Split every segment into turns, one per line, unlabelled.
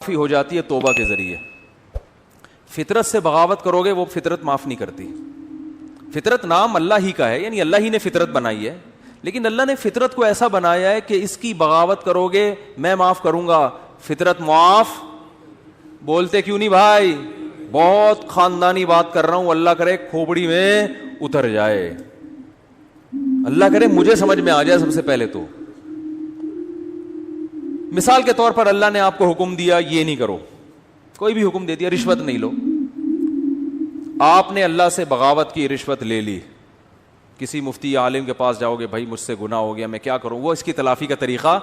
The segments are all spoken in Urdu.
ہو جاتی ہے توبہ کے ذریعے. فطرت سے بغاوت کرو گے وہ فطرت معاف نہیں کرتی. فطرت نام اللہ ہی کا ہے, یعنی اللہ ہی نے فطرت بنائی ہے, لیکن اللہ نے فطرت کو ایسا بنایا ہے کہ اس کی بغاوت کرو گے میں معاف کروں گا. فطرت معاف بولتے کیوں نہیں بھائی؟ بہت خاندانی بات کر رہا ہوں, اللہ کرے کھوپڑی میں اتر جائے, اللہ کرے مجھے سمجھ میں آ جائے. سب سے پہلے تو مثال کے طور پر اللہ نے آپ کو حکم دیا یہ نہیں کرو, کوئی بھی حکم دے دیا, رشوت نہیں لو. آپ نے اللہ سے بغاوت کی, رشوت لے لی, کسی مفتی یا عالم کے پاس جاؤ گے, بھائی مجھ سے گناہ ہو گیا میں کیا کروں, وہ اس کی تلافی کا طریقہ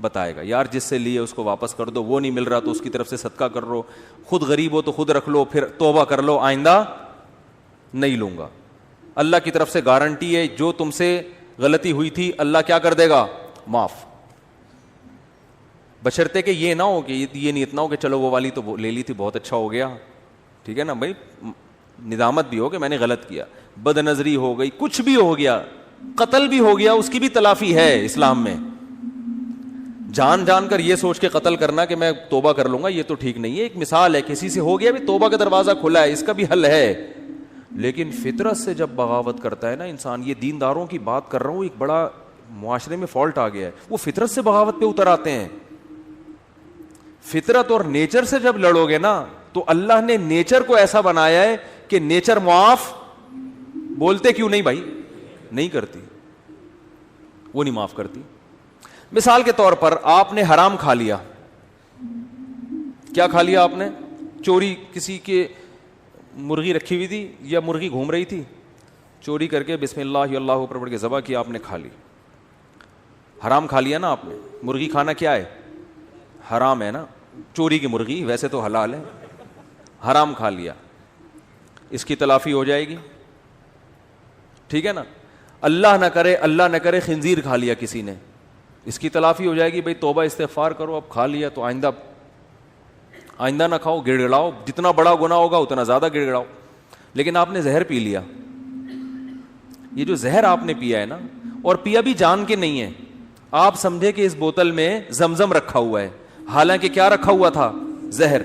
بتائے گا. یار جس سے لیے اس کو واپس کر دو, وہ نہیں مل رہا تو اس کی طرف سے صدقہ کر لو, خود غریب ہو تو خود رکھ لو, پھر توبہ کر لو آئندہ نہیں لوں گا. اللہ کی طرف سے گارنٹی ہے جو تم سے غلطی ہوئی تھی اللہ کیا کر دے گا, معاف. بشرطے کہ یہ نہ ہو کہ یہ نیت نہ ہو کہ چلو وہ والی تو لے لی تھی بہت اچھا ہو گیا, ٹھیک ہے نا بھائی, ندامت بھی ہو کہ میں نے غلط کیا, بد نظری ہو گئی, کچھ بھی ہو گیا, قتل بھی ہو گیا, اس کی بھی تلافی ہے اسلام میں. جان جان کر یہ سوچ کے قتل کرنا کہ میں توبہ کر لوں گا یہ تو ٹھیک نہیں ہے. ایک مثال ہے, کسی سے ہو گیا بھی توبہ کا دروازہ کھلا ہے, اس کا بھی حل ہے. لیکن فطرت سے جب بغاوت کرتا ہے نا انسان, یہ دینداروں کی بات کر رہا ہوں, ایک بڑا معاشرے میں فالٹ آ گیا ہے, وہ فطرت سے بغاوت پہ اتر آتے ہیں. فطرت اور نیچر سے جب لڑو گے نا تو اللہ نے نیچر کو ایسا بنایا ہے کہ نیچر معاف بولتے کیوں نہیں بھائی, نہیں کرتی, وہ نہیں معاف کرتی. مثال کے طور پر آپ نے حرام کھا لیا. کیا کھا لیا آپ نے؟ چوری, کسی کے مرغی رکھی ہوئی تھی یا مرغی گھوم رہی تھی, چوری کر کے بسم اللہ اللہ اوپر پڑھ کے ذبح کیا, آپ نے کھا لی. حرام کھا لیا نا آپ نے. مرغی کھانا کیا ہے؟ حرام ہے نا. چوری کی مرغی ویسے تو حلال ہے, حرام کھا لیا, اس کی تلافی ہو جائے گی, ٹھیک ہے نا. اللہ نہ کرے خنزیر کھا لیا کسی نے, اس کی تلافی ہو جائے گی. بھائی توبہ استغفار کرو, اب کھا لیا تو آئندہ نہ کھاؤ, گڑ گڑاؤ, جتنا بڑا گناہ ہوگا اتنا زیادہ گڑ گڑاؤ. لیکن آپ نے زہر پی لیا. یہ جو زہر آپ نے پیا ہے نا, اور پیا بھی جان کے نہیں ہے, آپ سمجھے کہ اس بوتل میں زمزم رکھا ہوا ہے, حالانکہ کیا رکھا ہوا تھا؟ زہر.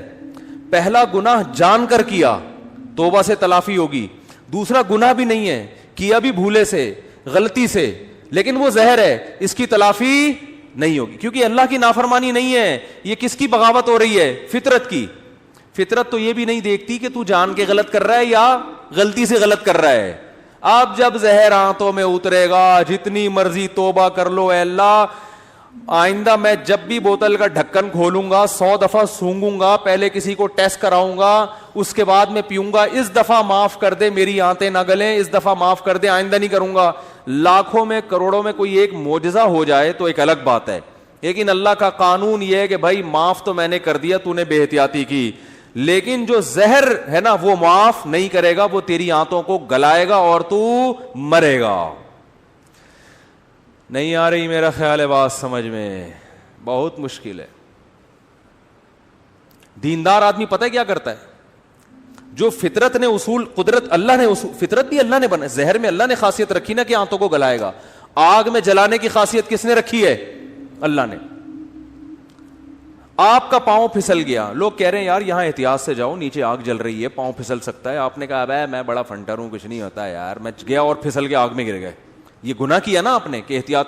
پہلا گناہ جان کر کیا, توبہ سے تلافی ہوگی. دوسرا گناہ بھی نہیں ہے, کیا بھی بھولے سے, غلطی سے, لیکن وہ زہر ہے, اس کی تلافی نہیں ہوگی, کیونکہ اللہ کی نافرمانی نہیں ہے. یہ کس کی بغاوت ہو رہی ہے؟ فطرت کی. فطرت تو یہ بھی نہیں دیکھتی کہ تو جان کے غلط کر رہا ہے یا غلطی سے غلط کر رہا ہے. اب جب زہر آنتوں میں اترے گا, جتنی مرضی توبہ کر لو, اے اللہ آئندہ میں جب بھی بوتل کا ڈھکن کھولوں گا 100 دفعہ سونگوں گا, پہلے کسی کو ٹیسٹ کراؤں گا, اس کے بعد میں پیوں گا, اس دفعہ معاف کر دے, میری آنتیں نہ گلیں, اس دفعہ معاف کر دے, آئندہ نہیں کروں گا. لاکھوں میں کروڑوں میں کوئی ایک معجزہ ہو جائے تو ایک الگ بات ہے, لیکن اللہ کا قانون یہ ہے کہ بھائی معاف تو میں نے کر دیا, تو نے بے احتیاطی کی, لیکن جو زہر ہے نا وہ معاف نہیں کرے گا, وہ تیری آنتوں کو گلائے گا اور تو مرے گا. نہیں آ رہی میرا خیال ہے بات سمجھ میں؟ بہت مشکل ہے. دیندار آدمی پتہ ہے کیا کرتا ہے؟ جو فطرت نے اصول, قدرت اللہ نے اصول, فطرت بھی اللہ نے بنا, زہر میں اللہ نے خاصیت رکھی نا کہ آنتوں کو گلائے گا. آگ میں جلانے کی خاصیت کس نے رکھی ہے؟ اللہ نے. آپ کا پاؤں پھسل گیا, لوگ کہہ رہے ہیں یار یہاں احتیاط سے جاؤ, نیچے آگ جل رہی ہے, پاؤں پھسل سکتا ہے. آپ نے کہا بھائی میں بڑا فنٹر ہوں, کچھ نہیں ہوتا یار, میں گیا اور پھسل کے آگ میں گر گئے. یہ گناہ کیا نا آپ نے کہ احتیاط.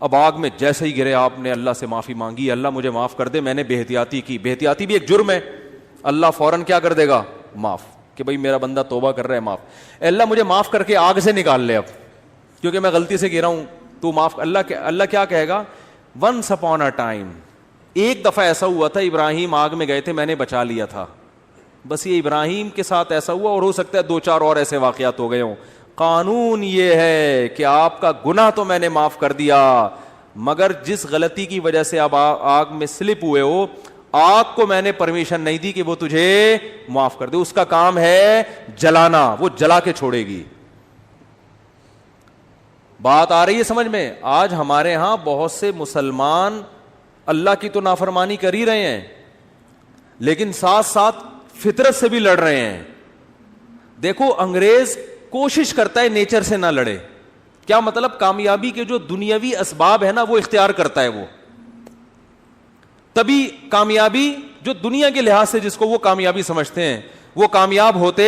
اب آگ میں جیسے ہی گرے آپ نے اللہ سے معافی مانگی, اللہ مجھے معاف کر دے, میں نے بے احتیاطی کی. بے احتیاطی بھی ایک جرم ہے, اللہ فوراً کیا کر دے گا؟ معاف, کہ بھائی میرا بندہ توبہ کر رہا ہے, معاف. اللہ مجھے معاف کر کے آگ سے نکال لے اب, کیونکہ میں غلطی سے گرا ہوں, تو معاف. اللہ کیا کہے گا؟ ونس اپون اے ٹائم, ایک دفعہ ایسا ہوا تھا, ابراہیم آگ میں گئے تھے, میں نے بچا لیا تھا. بس یہ ابراہیم کے ساتھ ایسا ہوا, اور ہو سکتا ہے 2-4 اور ایسے واقعات ہو گئے ہوں. قانون یہ ہے کہ آپ کا گناہ تو میں نے معاف کر دیا, مگر جس غلطی کی وجہ سے آپ آگ میں سلپ ہوئے ہو, آگ کو میں نے پرمیشن نہیں دی کہ وہ تجھے معاف کر دے. اس کا کام ہے جلانا, وہ جلا کے چھوڑے گی. بات آ رہی ہے سمجھ میں؟ آج ہمارے ہاں بہت سے مسلمان اللہ کی تو نافرمانی کر ہی رہے ہیں, لیکن ساتھ ساتھ فطرت سے بھی لڑ رہے ہیں. دیکھو انگریز کوشش کرتا ہے نیچر سے نہ لڑے. کیا مطلب؟ کامیابی کے جو دنیاوی اسباب ہے نا وہ اختیار کرتا ہے. وہ تبھی کامیابی جو دنیا کے لحاظ سے جس کو وہ کامیابی سمجھتے ہیں وہ کامیاب ہوتے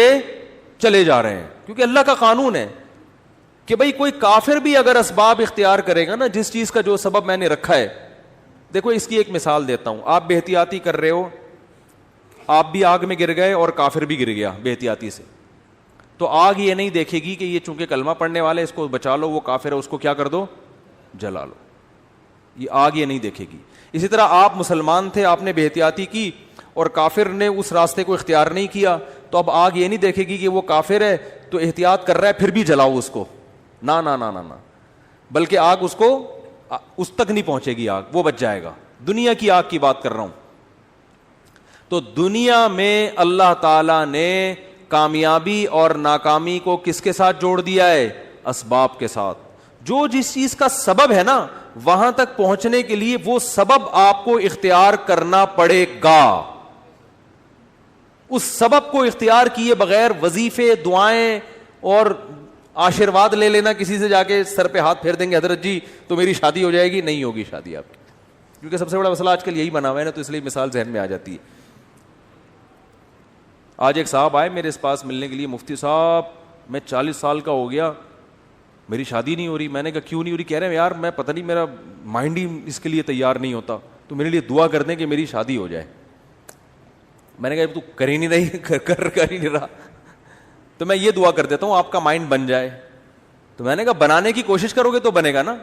چلے جا رہے ہیں. کیونکہ اللہ کا قانون ہے کہ بھئی کوئی کافر بھی اگر اسباب اختیار کرے گا نا, جس چیز کا جو سبب میں نے رکھا ہے. دیکھو اس کی ایک مثال دیتا ہوں. آپ بے احتیاطی کر رہے ہو, آپ بھی آگ میں گر گئے اور کافر بھی گر گیا بے احتیاطی سے, تو آگ یہ نہیں دیکھے گی کہ یہ چونکہ کلمہ پڑھنے والے اس کو بچا لو, وہ کافر ہے اس کو کیا کر دو, جلا لو. یہ آگ یہ نہیں دیکھے گی. اسی طرح آپ مسلمان تھے, آپ نے بے احتیاطی کی اور کافر نے اس راستے کو اختیار نہیں کیا, تو اب آگ یہ نہیں دیکھے گی کہ وہ کافر ہے تو احتیاط کر رہا ہے پھر بھی جلاؤ اس کو. نا نا نا نا نا, بلکہ آگ اس کو اس تک نہیں پہنچے گی, آگ وہ بچ جائے گا. دنیا کی آگ کی بات کر رہا ہوں. تو دنیا میں اللہ تعالی نے کامیابی اور ناکامی کو کس کے ساتھ جوڑ دیا ہے, اسباب کے ساتھ. جو جس چیز کا سبب ہے نا, وہاں تک پہنچنے کے لیے وہ سبب آپ کو اختیار کرنا پڑے گا. اس سبب کو اختیار کیے بغیر وظیفے, دعائیں اور آشرواد لے لینا, کسی سے جا کے سر پہ ہاتھ پھیر دیں گے حضرت جی تو میری شادی ہو جائے گی, نہیں ہوگی شادی آپ کی. کیونکہ سب سے بڑا مسئلہ آج کل یہی بنا ہوا ہے نا, تو اس لیے مثال ذہن میں آ جاتی ہے. آج ایک صاحب آئے میرے پاس ملنے کے لیے, مفتی صاحب میں 40 سال کا ہو گیا, میری شادی نہیں ہو رہی. میں نے کہا کیوں نہیں ہو رہی؟ کہہ رہے ہیں یار میں پتہ نہیں, میرا مائنڈ ہی اس کے لیے تیار نہیں ہوتا, تو میرے لیے دعا کر دیں کہ میری شادی ہو جائے. میں نے کہا تو کر ہی نہیں رہی, کر ہی نہیں رہا, تو میں یہ دعا کر دیتا ہوں آپ کا مائنڈ بن جائے. تو میں نے کہا بنانے کی کوشش کرو گے تو بنے گا نا.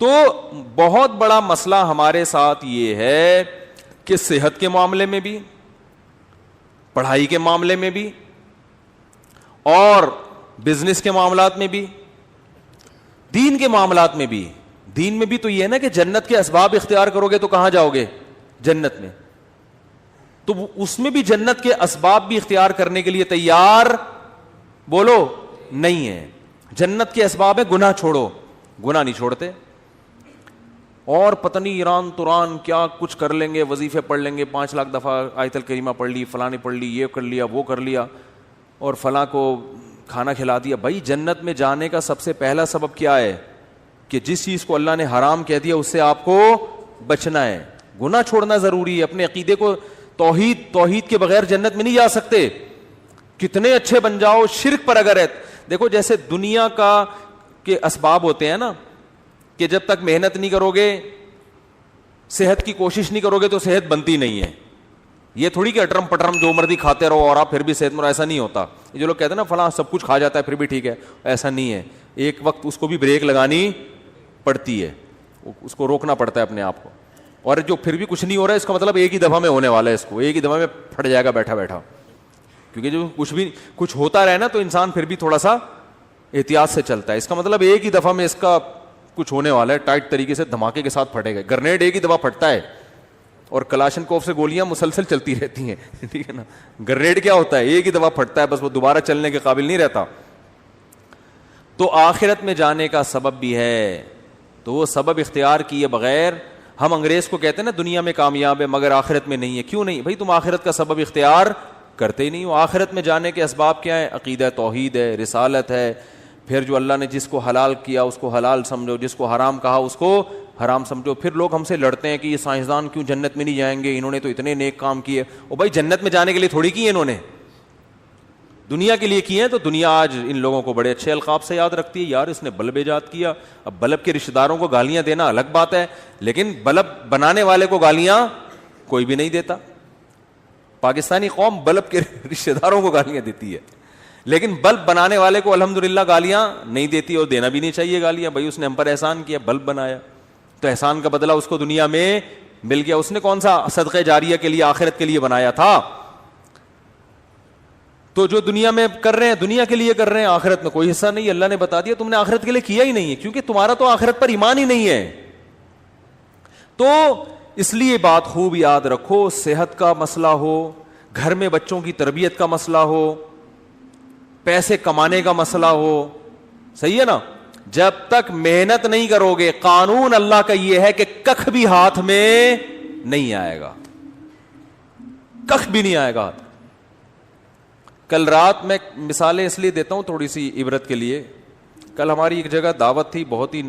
تو بہت بڑا مسئلہ ہمارے ساتھ یہ ہے کہ صحت کے معاملے میں بھی, پڑھائی کے معاملے میں بھی, اور بزنس کے معاملات میں بھی, دین کے معاملات میں بھی. دین میں بھی تو یہ ہے نا کہ جنت کے اسباب اختیار کرو گے تو کہاں جاؤ گے, جنت میں. تو اس میں بھی جنت کے اسباب بھی اختیار کرنے کے لیے تیار بولو نہیں ہے. جنت کے اسباب ہے گناہ چھوڑو, گناہ نہیں چھوڑتے, اور پتہ نہیں ایران توران کیا کچھ کر لیں گے, وظیفے پڑھ لیں گے, 5 لاکھ دفعہ آیت الکریمہ پڑھ لی, فلاں نے پڑھ لی, یہ کر لیا, وہ کر لیا, اور فلاں کو کھانا کھلا دیا. بھائی جنت میں جانے کا سب سے پہلا سبب کیا ہے کہ جس چیز کو اللہ نے حرام کہہ دیا اس سے آپ کو بچنا ہے. گناہ چھوڑنا ضروری ہے. اپنے عقیدے کو توحید کے بغیر جنت میں نہیں جا سکتے. کتنے اچھے بن جاؤ, شرک پر اگر ہے. دیکھو جیسے دنیا کا کے اسباب ہوتے ہیں نا, کہ جب تک محنت نہیں کرو گے, صحت کی کوشش نہیں کرو گے تو صحت بنتی نہیں ہے. یہ تھوڑی کہ اٹرم پٹرم جو مرضی کھاتے رہو اور آپ پھر بھی صحت مند, ایسا نہیں ہوتا. یہ جو لوگ کہتے ہیں نا فلاں سب کچھ کھا جاتا ہے پھر بھی ٹھیک ہے, ایسا نہیں ہے. ایک وقت اس کو بھی بریک لگانی پڑتی ہے, اس کو روکنا پڑتا ہے اپنے آپ کو. اور جو پھر بھی کچھ نہیں ہو رہا ہے اس کا مطلب ایک ہی دفعہ میں ہونے والا ہے, اس کو ایک ہی دفعہ میں پھٹ جائے گا بیٹھا بیٹھا. کیونکہ جو کچھ ہوتا رہے نا تو انسان پھر بھی تھوڑا سا احتیاط سے چلتا ہے. اس کا مطلب ایک ہی دفعہ میں اس کا کچھ ہونے والا ہے, ٹائٹ طریقے سے دھماکے کے ساتھ پھٹے گا. گرنیڈ ایک ہی دفعہ پھٹتا ہے اور کلاشن کوف سے گولیاں مسلسل چلتی رہتی ہیں, ٹھیک ہے نا. گرنیڈ کیا ہوتا ہے, ایک ہی دفعہ پھٹتا ہے, بس وہ دوبارہ چلنے کے قابل نہیں رہتا. تو آخرت میں جانے کا سبب بھی ہے, تو وہ سبب اختیار کیے بغیر ہم انگریز کو کہتے ہیں نا دنیا میں کامیاب ہے مگر آخرت میں نہیں ہے. کیوں نہیں بھائی, تم آخرت کا سبب اختیار کرتے ہی نہیں ہو. آخرت میں جانے کے اسباب کیا ہیں؟ عقیدہ توحید ہے, رسالت ہے, پھر جو اللہ نے جس کو حلال کیا اس کو حلال سمجھو, جس کو حرام کہا اس کو حرام سمجھو. پھر لوگ ہم سے لڑتے ہیں کہ یہ سائنسدان کیوں جنت میں نہیں جائیں گے, انہوں نے تو اتنے نیک کام کیے. اور بھائی جنت میں جانے کے لیے تھوڑی کیے انہوں نے, دنیا کے لیے کیے ہیں. تو دنیا آج ان لوگوں کو بڑے اچھے القاب سے یاد رکھتی ہے, یار اس نے بلب ایجاد کیا. اب بلب کے رشتہ داروں کو گالیاں دینا الگ بات ہے, لیکن بلب بنانے والے کو گالیاں کوئی بھی نہیں دیتا. پاکستانی قوم بلب کے رشتہ داروں کو گالیاں دیتی ہے, لیکن بلب بنانے والے کو الحمدللہ گالیاں نہیں دیتی, اور دینا بھی نہیں چاہیے گالیاں. بھائی اس نے ہم پر احسان کیا, بلب بنایا, تو احسان کا بدلہ اس کو دنیا میں مل گیا. اس نے کون سا صدقہ جاریہ کے لیے آخرت کے لیے بنایا تھا؟ تو جو دنیا میں کر رہے ہیں دنیا کے لیے کر رہے ہیں, آخرت میں کوئی حصہ نہیں. اللہ نے بتا دیا تم نے آخرت کے لیے کیا ہی نہیں ہے, کیونکہ تمہارا تو آخرت پر ایمان ہی نہیں ہے. تو اس لیے بات خوب یاد رکھو, صحت کا مسئلہ ہو, گھر میں بچوں کی تربیت کا مسئلہ ہو, پیسے کمانے کا مسئلہ ہو, صحیح ہے نا, جب تک محنت نہیں کرو گے, قانون اللہ کا یہ ہے کہ کخ بھی ہاتھ میں نہیں آئے گا, کخ بھی نہیں آئے گا. کل رات میں مثالیں اس لیے دیتا ہوں تھوڑی سی عبرت کے لیے. کل ہماری ایک جگہ دعوت تھی, بہت ہی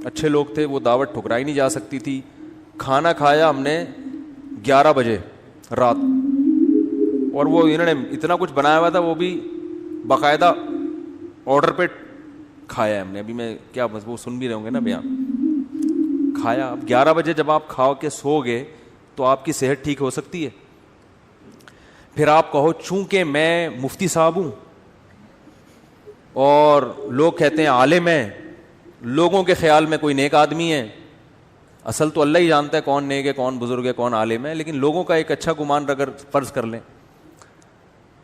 اچھے لوگ تھے, وہ دعوت ٹھکرائی نہیں جا سکتی تھی, کھانا کھایا ہم نے 11 بجے رات, اور وہ انہوں نے اتنا کچھ بنایا ہوا تھا, وہ بھی باقاعدہ آرڈر پہ کھایا ہم نے. ابھی میں کیا بس وہ سن بھی رہے ہوں گے نا بیان. کھایا. اب 11 بجے جب آپ کھاؤ کے سو گئے تو آپ کی صحت ٹھیک ہو سکتی ہے؟ پھر آپ کہو چونکہ میں مفتی صاحب ہوں اور لوگ کہتے ہیں عالم ہے, لوگوں کے خیال میں کوئی نیک آدمی ہے, اصل تو اللہ ہی جانتا ہے کون نیک ہے, کون بزرگ ہے, کون عالم ہے, لیکن لوگوں کا ایک اچھا گمان اگر فرض کر لیں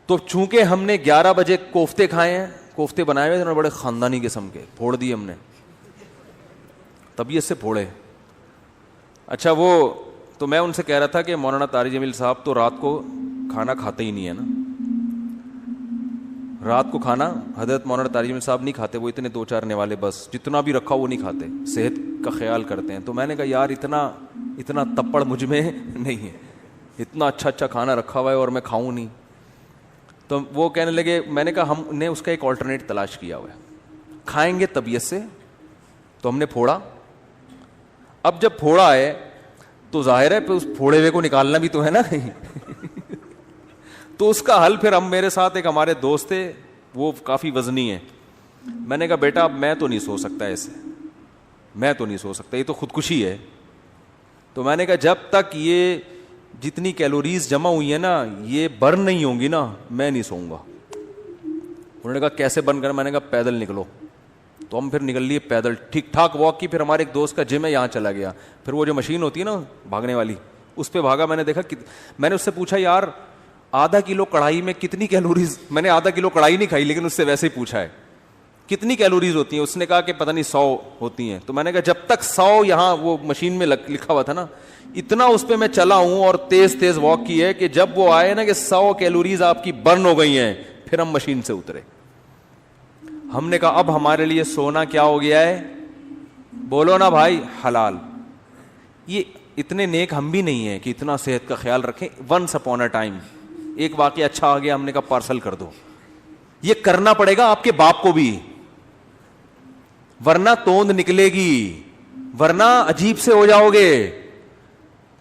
تو چونکہ ہم نے 11 بجے کوفتے کھائے ہیں, کوفتے بنائے ہوئے تھے بڑے خاندانی قسم کے, پھوڑ دیے ہم نے, طبیعت سے پھوڑے. اچھا وہ تو میں ان سے کہہ رہا تھا کہ مولانا طارق جمیل صاحب تو رات کو کھانا کھاتے ہی نہیں ہے نا, رات کو کھانا حضرت مولانا طارق جمیل صاحب نہیں کھاتے, وہ اتنے 2-4 نوالے بس جتنا بھی رکھا وہ نہیں کھاتے, صحت کا خیال کرتے ہیں. تو میں نے کہا یار اتنا تپڑ مجھ میں نہیں ہے, اتنا اچھا کھانا رکھا ہوا ہے اور میں کھاؤں نہیں. تو وہ کہنے لگے, میں نے کہا ہم نے اس کا ایک آلٹرنیٹ تلاش کیا ہوا ہے, کھائیں گے طبیعت سے. تو ہم نے پھوڑا. اب جب پھوڑا ہے تو ظاہر ہے پھر اس پھوڑے ہوئے کو نکالنا بھی تو ہے نا کہیں. تو اس کا حل پھر ہم, میرے ساتھ ایک ہمارے دوست تھے, وہ کافی وزنی ہیں. میں نے کہا بیٹا اب میں تو نہیں سو سکتا ایسے, میں تو نہیں سو سکتا, یہ تو خودکشی ہے. تو میں نے کہا جب تک یہ جتنی کیلوریز جمع ہوئی ہیں نا یہ برن نہیں ہوں گی نا میں نہیں سوؤں گا. انہوں نے کہا کیسے برن کرنا؟ میں نے کہا پیدل نکلو. تو ہم پھر نکل لیے پیدل, ٹھیک ٹھاک واک کی. پھر ہمارے ایک دوست کا جم ہے, یہاں چلا گیا. پھر وہ جو مشین ہوتی ہے نا بھاگنے والی, اس پہ بھاگا. میں نے دیکھا, میں نے اس سے پوچھا یار آدھا کلو کڑھائی میں کتنی کیلوریز, میں نے آدھا کلو کڑھائی نہیں کھائی لیکن اس سے ویسے ہی پوچھا ہے کتنی کیلوریز ہوتی ہیں. اس نے کہا کہ پتہ نہیں 100 ہوتی ہیں. تو میں نے کہا جب تک 100 یہاں وہ مشین میں لکھا ہوا تھا نا, اتنا اس پہ میں چلا ہوں اور تیز واک کی ہے کہ جب وہ آئے نا کہ 100 کیلوریز آپ کی برن ہو گئی ہیں, پھر ہم مشین سے اترے. ہم نے کہا اب ہمارے لیے سونا کیا ہو گیا ہے؟ بولو نا بھائی, حلال. یہ اتنے نیک ہم بھی نہیں ہیں کہ اتنا صحت کا خیال رکھیں. ونس اپون اے ٹائم ایک واقعہ اچھا آ گیا, ہم نے کہا پارسل کر دو. یہ کرنا پڑے گا آپ کے باپ کو بھی, ورنہ توند نکلے گی, ورنہ عجیب سے ہو جاؤ گے.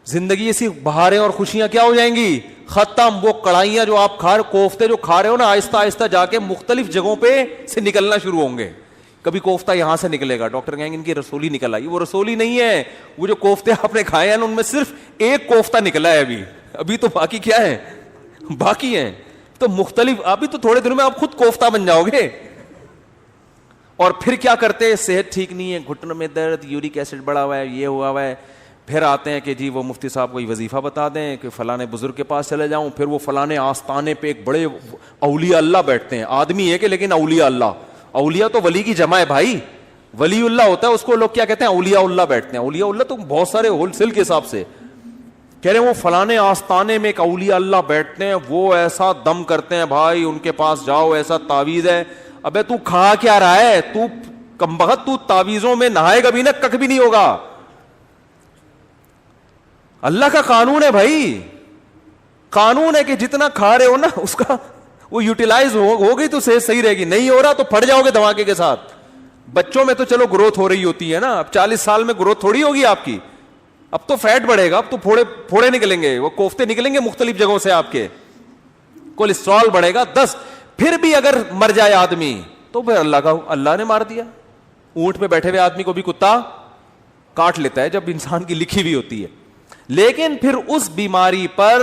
زندگی ایسی بہاریں اور خوشیاں کیا ہو جائیں گی, ختم. وہ کڑھائیاں جو آپ کوفتے جو کھا رہے ہو نا, آہستہ آہستہ جا کے مختلف جگہوں پہ سے نکلنا شروع ہوں گے. کبھی کوفتہ یہاں سے نکلے گا, ڈاکٹر کہیں گے ان کی رسولی نکل آئی. وہ رسولی نہیں ہے, وہ جو کوفتے آپ نے کھائے ہیں ان میں صرف ایک کوفتہ نکلا ہے ابھی تو باقی کیا ہے, باقی ہیں. تو مختلف, ابھی تو تھوڑے دنوں میں آپ خود کوفتہ بن جاؤ گے. اور پھر کیا کرتے, صحت ٹھیک نہیں ہے, گھٹنوں میں درد, یورک ایسڈ بڑھا ہوا ہے, یہ ہوا ہوا ہے. پھر آتے ہیں کہ جی وہ مفتی صاحب کوئی وظیفہ بتا دیں کہ فلانے بزرگ کے پاس چلے جاؤں. پھر وہ فلانے آستانے پہ ایک بڑے اولیاء اللہ بیٹھتے ہیں, آدمی ہے کہ لیکن اولیاء اللہ, اولیاء تو ولی کی جمع ہے بھائی, ولی اللہ ہوتا ہے, اس کو لوگ کیا کہتے ہیں, اولیاء اللہ بیٹھتے ہیں. اولیاء اللہ تو بہت سارے ہول سیل کے حساب سے کہہ رہے ہیں. وہ فلانے آستانے میں ایک اولیاء اللہ بیٹھتے ہیں, وہ ایسا دم کرتے ہیں بھائی, ان کے پاس جاؤ, ایسا تعویذ ہے. ابے تو کھا کیا رہا ہے, تو کمبخت, تو تعویذوں میں نہائے گا بھی نا کک بھی نہیں ہوگا. اللہ کا قانون ہے بھائی, قانون ہے کہ جتنا کھا رہے ہو نا اس کا وہ یوٹیلائز ہو گئی تو صحت صحیح رہے گی, نہیں ہو رہا تو پھٹ جاؤ گے دھماکے کے ساتھ. بچوں میں تو چلو گروتھ ہو رہی ہوتی ہے نا, اب 40 سال میں گروتھ تھوڑی ہوگی آپ کی, اب تو فیٹ بڑھے گا, اب تو پھوڑے نکلیں گے, وہ کوفتے نکلیں گے مختلف جگہوں سے, آپ کے کولیسٹرول بڑھے گا 10. پھر بھی اگر مر جائے آدمی تو پھر اللہ نے مار دیا. اونٹ پہ بیٹھے ہوئے آدمی کو بھی کتا کاٹ لیتا ہے جب انسان کی لکھی ہوئی ہوتی ہے. لیکن پھر اس بیماری پر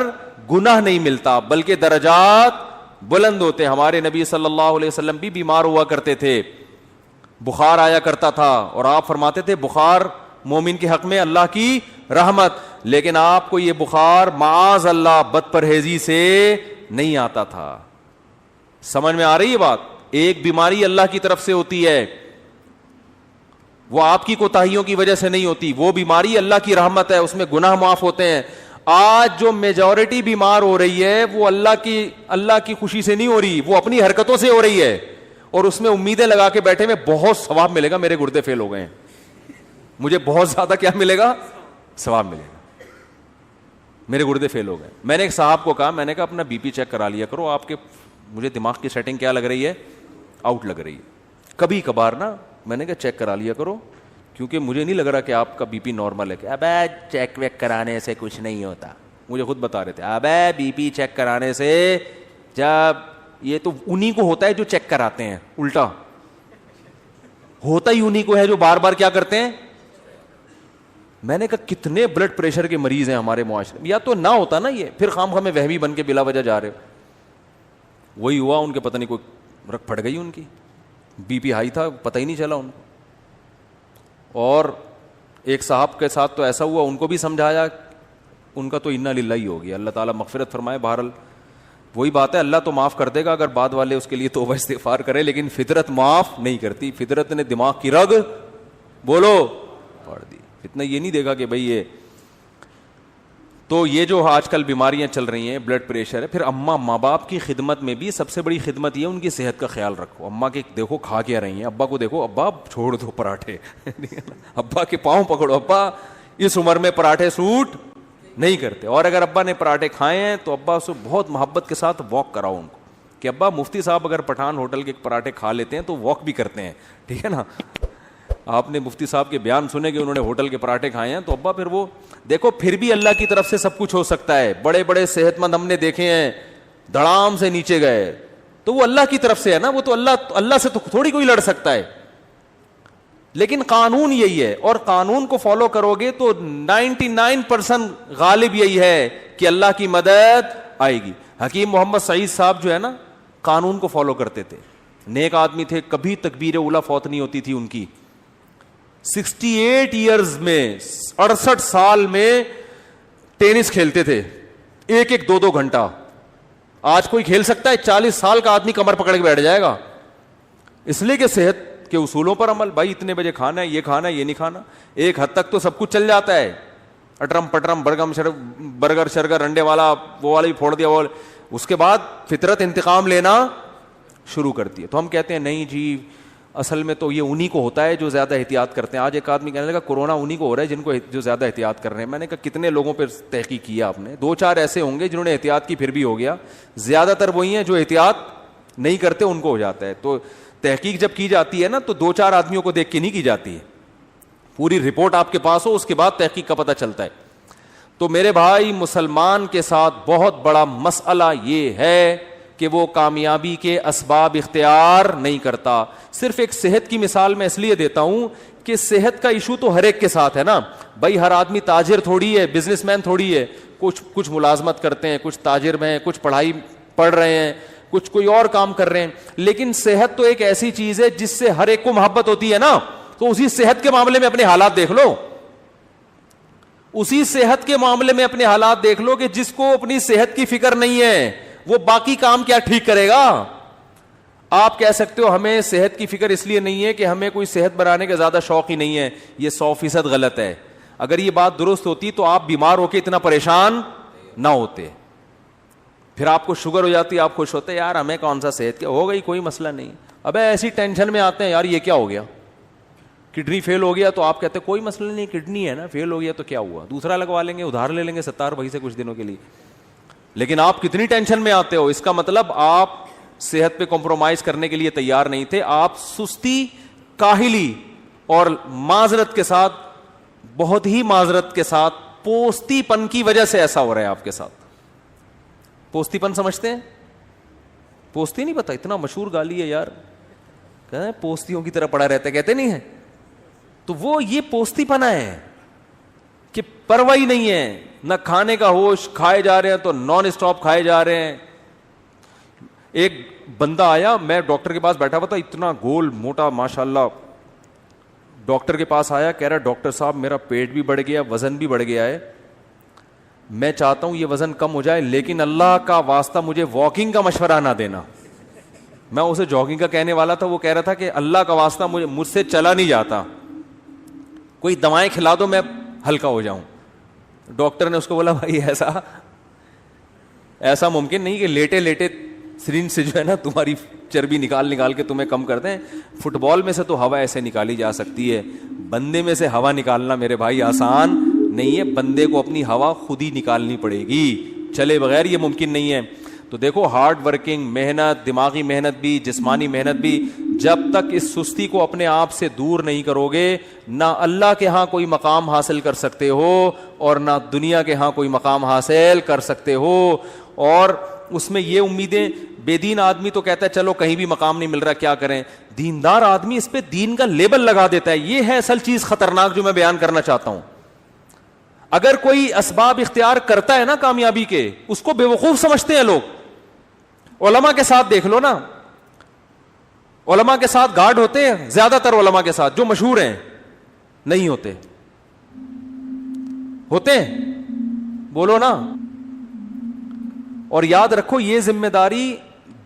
گناہ نہیں ملتا بلکہ درجات بلند ہوتے ہیں. ہمارے نبی صلی اللہ علیہ وسلم بھی بیمار ہوا کرتے تھے, بخار آیا کرتا تھا, اور آپ فرماتے تھے بخار مومن کے حق میں اللہ کی رحمت. لیکن آپ کو یہ بخار معاذ اللہ بد پرہیزی سے نہیں آتا تھا. سمجھ میں آ رہی ہے بات؟ ایک بیماری اللہ کی طرف سے ہوتی ہے, وہ آپ کی کوتاہیوں کی وجہ سے نہیں ہوتی. وہ بیماری اللہ کی رحمت ہے, اس میں گناہ معاف ہوتے ہیں. آج جو میجورٹی بیمار ہو رہی ہے وہ اللہ کی خوشی سے نہیں ہو رہی, وہ اپنی حرکتوں سے ہو رہی ہے, اور اس میں امیدیں لگا کے بیٹھے میں بہت ثواب ملے گا, میرے گردے فیل ہو گئے ہیں, مجھے بہت زیادہ کیا ملے گا, ثواب ملے گا, میرے گردے فیل ہو گئے. میں نے ایک صاحب کو کہا, میں نے کہا اپنا بی پی چیک کرا لیا کرو, آپ کے مجھے دماغ کی سیٹنگ کیا لگ رہی ہے, آؤٹ لگ رہی ہے. کبھی کبھار نا میں نے کہا چیک کرا لیا کرو, کیونکہ مجھے نہیں لگ رہا کہ آپ کا بی پی نارمل ہے. کہ ابے چیک ویک کرانے سے کچھ نہیں ہوتا. مجھے خود بتا رہے تھے ابے بی پی چیک کرانے سے, جب یہ تو انہی کو ہوتا ہے جو چیک کراتے ہیں, الٹا ہوتا ہی انہی کو ہے جو بار بار کیا کرتے ہیں. میں نے کہا کتنے بلڈ پریشر کے مریض ہیں ہمارے معاشرے میں, یا تو نہ ہوتا نا یہ, پھر خام خامے وہمی بن کے بلا وجہ جا رہے. وہی ہوا ان کے, پتہ نہیں کوئی رکھ پڑ گئی ان کی, بی پی ہائی تھا, پتہ ہی نہیں چلا ان کو. اور ایک صاحب کے ساتھ تو ایسا ہوا, ان کو بھی سمجھایا, ان کا تو انا للہ ہی ہو گیا, اللہ تعالیٰ مغفرت فرمائے. بہرحال وہی بات ہے, اللہ تو معاف کر دے گا اگر بعد والے اس کے لیے توبہ استغفار کرے, لیکن فطرت معاف نہیں کرتی. فطرت نے دماغ کی رگ بولو پاڑ دی. اتنا یہ نہیں دیکھا کہ بھئی یہ تو یہ جو آج کل بیماریاں چل رہی ہیں, بلڈ پریشر ہے. پھر اماں ماں باپ کی خدمت میں بھی سب سے بڑی خدمت یہ ان کی صحت کا خیال رکھو. اماں کے دیکھو کھا کیا رہی ہیں, ابا کو دیکھو, ابا چھوڑ دو پراٹھے, ابا کے پاؤں پکڑو, ابا اس عمر میں پراٹھے سوٹ نہیں کرتے. اور اگر ابا نے پراٹھے کھائے ہیں تو ابا سے بہت محبت کے ساتھ واک کراؤ ان کو, کہ ابا مفتی صاحب اگر پٹھان ہوٹل کے پراٹھے کھا لیتے ہیں تو واک بھی کرتے ہیں, ٹھیک ہے نا. آپ نے مفتی صاحب کے بیان سنے کہ انہوں نے ہوٹل کے پراٹھے کھائے ہیں, تو ابا پھر وہ دیکھو, پھر بھی اللہ کی طرف سے سب کچھ ہو سکتا ہے. بڑے بڑے صحت مند ہم نے دیکھے ہیں دھڑام سے نیچے گئے, تو وہ اللہ کی طرف سے ہے نا, وہ تو اللہ سے تو تھوڑی کوئی لڑ سکتا ہے. لیکن قانون یہی ہے, اور قانون کو فالو کرو گے تو 99% غالب یہی ہے کہ اللہ کی مدد آئے گی. حکیم محمد سعید صاحب جو ہے نا, قانون کو فالو کرتے تھے, نیک آدمی تھے, کبھی تکبیر اولیٰ فوت نہیں ہوتی تھی ان کی. 68 ایئرز میں, 68 سال میں ٹینس کھیلتے تھے, ایک 2 گھنٹہ. آج کوئی کھیل سکتا ہے؟ 40 سال کا آدمی کمر پکڑ کے بیٹھ جائے گا, اس لیے کہ صحت کے اصولوں پر عمل. بھائی اتنے بجے کھانا ہے, یہ کھانا ہے, یہ نہیں کھانا. ایک حد تک تو سب کچھ چل جاتا ہے, اٹرم پٹرم برگر شرگر انڈے والا وہ والا بھی پھوڑ دیا, وہ. اس کے بعد فطرت انتقام لینا شروع کرتی ہے. تو ہم کہتے ہیں نہیں جی, اصل میں تو یہ انہی کو ہوتا ہے جو زیادہ احتیاط کرتے ہیں. آج ایک آدمی کہنے لگا کورونا انہی کو ہو رہا ہے جن کو جو زیادہ احتیاط کر رہے ہیں. میں نے کہا کتنے لوگوں پہ تحقیق کیا آپ نے؟ 2-4 ایسے ہوں گے جنہوں نے احتیاط کی پھر بھی ہو گیا, زیادہ تر وہی ہیں جو احتیاط نہیں کرتے ان کو ہو جاتا ہے. تو تحقیق جب کی جاتی ہے نا تو 2-4 آدمیوں کو دیکھ کے نہیں کی جاتی ہے, پوری رپورٹ آپ کے پاس ہو اس کے بعد تحقیق کا پتہ چلتا ہے. تو میرے بھائی, مسلمان کے ساتھ بہت بڑا مسئلہ یہ ہے کہ وہ کامیابی کے اسباب اختیار نہیں کرتا. صرف ایک صحت کی مثال میں اس لیے دیتا ہوں کہ صحت کا ایشو تو ہر ایک کے ساتھ ہے نا بھائی. ہر آدمی تاجر تھوڑی ہے, بزنس مین تھوڑی ہے. کچھ ملازمت کرتے ہیں, کچھ تاجر میں ہیں, کچھ پڑھائی پڑھ رہے ہیں, کچھ کوئی اور کام کر رہے ہیں. لیکن صحت تو ایک ایسی چیز ہے جس سے ہر ایک کو محبت ہوتی ہے نا. تو اسی صحت کے معاملے میں اپنے حالات دیکھ لو, اسی صحت کے معاملے میں اپنے حالات دیکھ لو کہ جس کو اپنی صحت کی فکر نہیں ہے وہ باقی کام کیا ٹھیک کرے گا. آپ کہہ سکتے ہو ہمیں صحت کی فکر اس لیے نہیں ہے کہ ہمیں کوئی صحت بنانے کا زیادہ شوق ہی نہیں ہے. یہ 100% غلط ہے. اگر یہ بات درست ہوتی تو آپ بیمار ہو کے اتنا پریشان نہ ہوتے. پھر آپ کو شوگر ہو جاتی, آپ خوش ہوتے یار ہمیں کون سا صحت کیا ہو گئی, کوئی مسئلہ نہیں. ابے ایسی ٹینشن میں آتے ہیں یار یہ کیا ہو گیا, کڈنی فیل ہو گیا, تو آپ کہتے کوئی مسئلہ نہیں, کڈنی ہے نا, فیل ہو گیا تو کیا ہوا, دوسرا لگوا لیں گے, ادھار لے لیں گے 70 بھائی سے کچھ دنوں کے لیے. لیکن آپ کتنی ٹینشن میں آتے ہو, اس کا مطلب آپ صحت پہ کمپرومائز کرنے کے لیے تیار نہیں تھے. آپ سستی, کاہلی اور معذرت کے ساتھ, بہت ہی معذرت کے ساتھ, پوستی پن کی وجہ سے ایسا ہو رہا ہے آپ کے ساتھ. پوستی پن سمجھتے ہیں؟ پوستی نہیں پتا, اتنا مشہور گالی ہے یار, کہتے ہیں پوستیوں کی طرح پڑا رہتا ہے, کہتے نہیں ہے. تو وہ یہ پوستی پنا ہے کہ پرواہ ہی نہیں ہے, نہ کھانے کا ہوش, کھائے جا رہے ہیں تو نان اسٹاپ کھائے جا رہے ہیں. ایک بندہ آیا, میں ڈاکٹر کے پاس بیٹھا ہوا تھا, اتنا گول موٹا ماشاءاللہ. ڈاکٹر کے پاس آیا, کہہ رہا ڈاکٹر صاحب میرا پیٹ بھی بڑھ گیا, وزن بھی بڑھ گیا ہے, میں چاہتا ہوں یہ وزن کم ہو جائے, لیکن اللہ کا واسطہ مجھے واکنگ کا مشورہ نہ دینا. میں اسے جاگنگ کا کہنے والا تھا, وہ کہہ رہا تھا کہ اللہ کا واسطہ مجھ سے چلا نہیں جاتا, کوئی دوائیں کھلا دو میں ہلکا ہو جاؤں. ڈاکٹر نے اس کو بولا بھائی ایسا ممکن نہیں کہ لیٹے لیٹے سرنج سے جو ہے نا تمہاری چربی نکال کے تمہیں کم کر دیں. فٹ بال میں سے تو ہوا ایسے نکالی جا سکتی ہے, بندے میں سے ہوا نکالنا میرے بھائی آسان نہیں ہے. بندے کو اپنی ہوا خود ہی نکالنی پڑے گی, چلے بغیر یہ ممکن نہیں ہے. تو دیکھو ہارڈ ورکنگ, محنت, دماغی محنت بھی, جسمانی محنت بھی, جب تک اس سستی کو اپنے آپ سے دور نہیں کرو گے نہ اللہ کے ہاں کوئی مقام حاصل کر سکتے ہو اور نہ دنیا کے ہاں کوئی مقام حاصل کر سکتے ہو. اور اس میں یہ امیدیں, بے دین آدمی تو کہتا ہے چلو کہیں بھی مقام نہیں مل رہا کیا کریں, دیندار آدمی اس پہ دین کا لیبل لگا دیتا ہے. یہ ہے اصل چیز خطرناک جو میں بیان کرنا چاہتا ہوں. اگر کوئی اسباب اختیار کرتا ہے نا کامیابی کے, اس کو بے وقوف سمجھتے ہیں لوگ. علماء کے ساتھ دیکھ لو نا, علماء کے ساتھ گارڈ ہوتے ہیں, زیادہ تر علماء کے ساتھ جو مشہور ہیں نہیں ہوتے, ہوتے ہیں بولو نا. اور یاد رکھو یہ ذمہ داری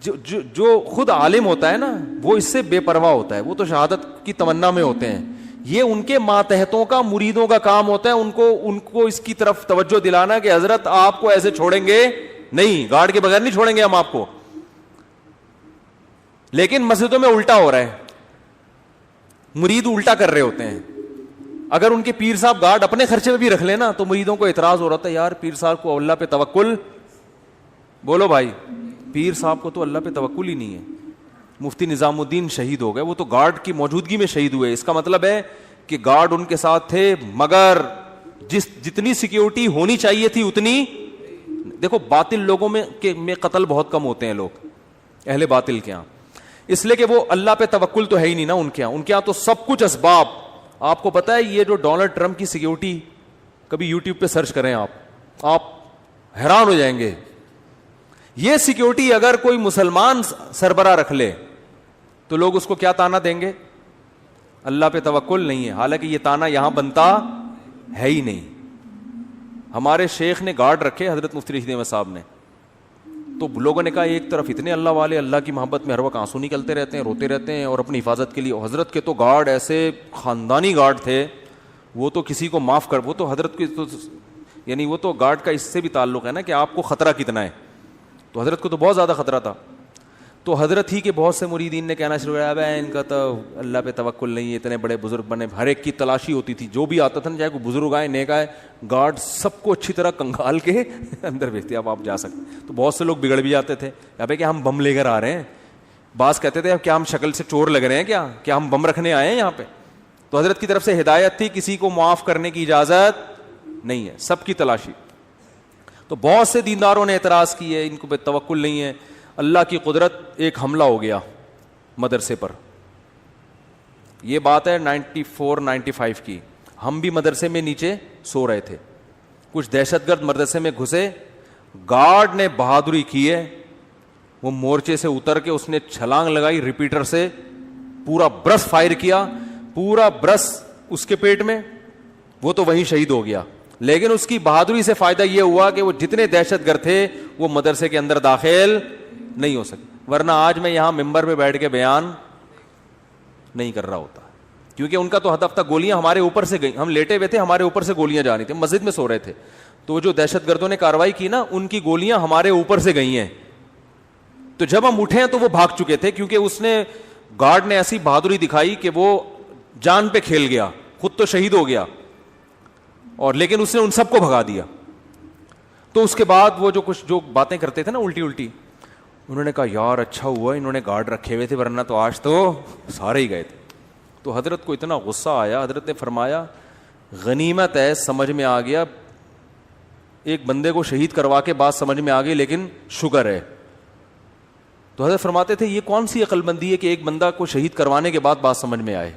جو خود عالم ہوتا ہے نا وہ اس سے بے پرواہ ہوتا ہے, وہ تو شہادت کی تمنا میں ہوتے ہیں. یہ ان کے ماتحتوں کا, مریدوں کا کام ہوتا ہے ان کو اس کی طرف توجہ دلانا کہ حضرت آپ کو ایسے چھوڑیں گے نہیں, گارڈ کے بغیر نہیں چھوڑیں گے ہم آپ کو. لیکن مسجدوں میں الٹا ہو رہا ہے, مرید الٹا کر رہے ہوتے ہیں. اگر ان کے پیر صاحب گارڈ اپنے خرچے میں بھی رکھ لینا تو مریدوں کو اعتراض ہو رہا تھا, یار پیر صاحب کو اللہ پہ توکل, بولو بھائی پیر صاحب کو تو اللہ پہ توکل ہی نہیں ہے. مفتی نظام الدین شہید ہو گئے, وہ تو گارڈ کی موجودگی میں شہید ہوئے. اس کا مطلب ہے کہ گارڈ ان کے ساتھ تھے مگر جتنی سیکیورٹی ہونی چاہیے تھی اتنی. دیکھو باطل لوگوں میں قتل بہت کم ہوتے ہیں لوگ, اہل باطل کے یہاں, اس لیے کہ وہ اللہ پہ توکل تو ہے ہی نہیں نا ان کے یہاں تو سب کچھ اسباب. آپ کو پتا ہے یہ جو ڈونلڈ ٹرمپ کی سیکیورٹی, کبھی یوٹیوب پہ سرچ کریں آپ حیران ہو جائیں گے. یہ سیکیورٹی اگر کوئی مسلمان سربراہ رکھ لے تو لوگ اس کو کیا تانا دیں گے, اللہ پہ توکل نہیں ہے. حالانکہ یہ تانا یہاں بنتا ہے ہی نہیں. ہمارے شیخ نے گارڈ رکھے حضرت مفتی رشید احمد صاحب نے, تو لوگوں نے کہا ایک طرف اتنے اللہ والے اللہ کی محبت میں ہر وقت آنسو نکلتے رہتے ہیں, روتے رہتے ہیں اور اپنی حفاظت کے لیے. حضرت کے تو گارڈ ایسے خاندانی گارڈ تھے, وہ تو کسی کو معاف کر, وہ تو حضرت کی تو یعنی وہ تو گارڈ کا اس سے بھی تعلق ہے نا کہ آپ کو خطرہ کتنا ہے. تو حضرت کو تو بہت زیادہ خطرہ تھا. تو حضرت ہی کے بہت سے مریدین نے کہنا شروع کیا, ان کا تو اللہ پہ توکل نہیں ہے, اتنے بڑے بزرگ بنے. ہر ایک کی تلاشی ہوتی تھی, جو بھی آتا تھا نا چاہے کوئی بزرگ آئے نیک آئے, گارڈ سب کو اچھی طرح کنگال کے اندر بھیجتے, اب آپ جا سکتے. تو بہت سے لوگ بگڑ بھی جاتے تھے, کہ ہم بم لے کر آ رہے ہیں. بعض کہتے تھے کیا ہم شکل سے چور لگ رہے ہیں, کیا ہم بم رکھنے آئے ہیں یہاں پہ. تو حضرت کی طرف سے ہدایت تھی, کسی کو معاف کرنے کی اجازت نہیں ہے, سب کی تلاشی. تو بہت سے دینداروں نے اعتراض کیے, ان کو بے توکل نہیں ہے. اللہ کی قدرت, ایک حملہ ہو گیا مدرسے پر. یہ بات ہے 94-95 کی. ہم بھی مدرسے میں نیچے سو رہے تھے, کچھ دہشت گرد مدرسے میں گھسے. گارڈ نے بہادری کی ہے, وہ مورچے سے اتر کے اس نے چھلانگ لگائی, ریپیٹر سے پورا برس فائر کیا, پورا برس اس کے پیٹ میں, وہ تو وہیں شہید ہو گیا. لیکن اس کی بہادری سے فائدہ یہ ہوا کہ وہ جتنے دہشت گرد تھے وہ مدرسے کے اندر داخل نہیں ہو سکے. ورنہ آج میں یہاں ممبر پہ بیٹھ کے بیان نہیں کر رہا ہوتا, کیونکہ ان کا تو ہدف تھا گولیاں ہمارے اوپر سے گئی, ہم لیٹے ہوئے تھے, ہمارے اوپر سے گولیاں جا رہی تھیں, مسجد میں سو رہے تھے. تو جو دہشت گردوں نے کاروائی کی نا, ان کی گولیاں ہمارے اوپر سے گئی ہیں. تو جب ہم اٹھے ہیں تو وہ بھاگ چکے تھے, کیونکہ اس نے گارڈ نے ایسی بہادری دکھائی کہ وہ جان پہ کھیل گیا, خود تو شہید ہو گیا اور لیکن اس نے ان سب کو بھگا دیا. تو اس کے بعد وہ جو باتیں کرتے تھے نا الٹی الٹی, انہوں نے کہا یار اچھا ہوا انہوں نے گارڈ رکھے ہوئے تھے, ورنہ تو آج تو سارے ہی گئے تھے. تو حضرت کو اتنا غصہ آیا, حضرت نے فرمایا غنیمت ہے, سمجھ میں آ گیا, ایک بندے کو شہید کروا کے بات سمجھ میں آ گئی, لیکن شکر ہے. تو حضرت فرماتے تھے یہ کون سی عقل مندی ہے کہ ایک بندہ کو شہید کروانے کے بعد بات سمجھ میں آئے.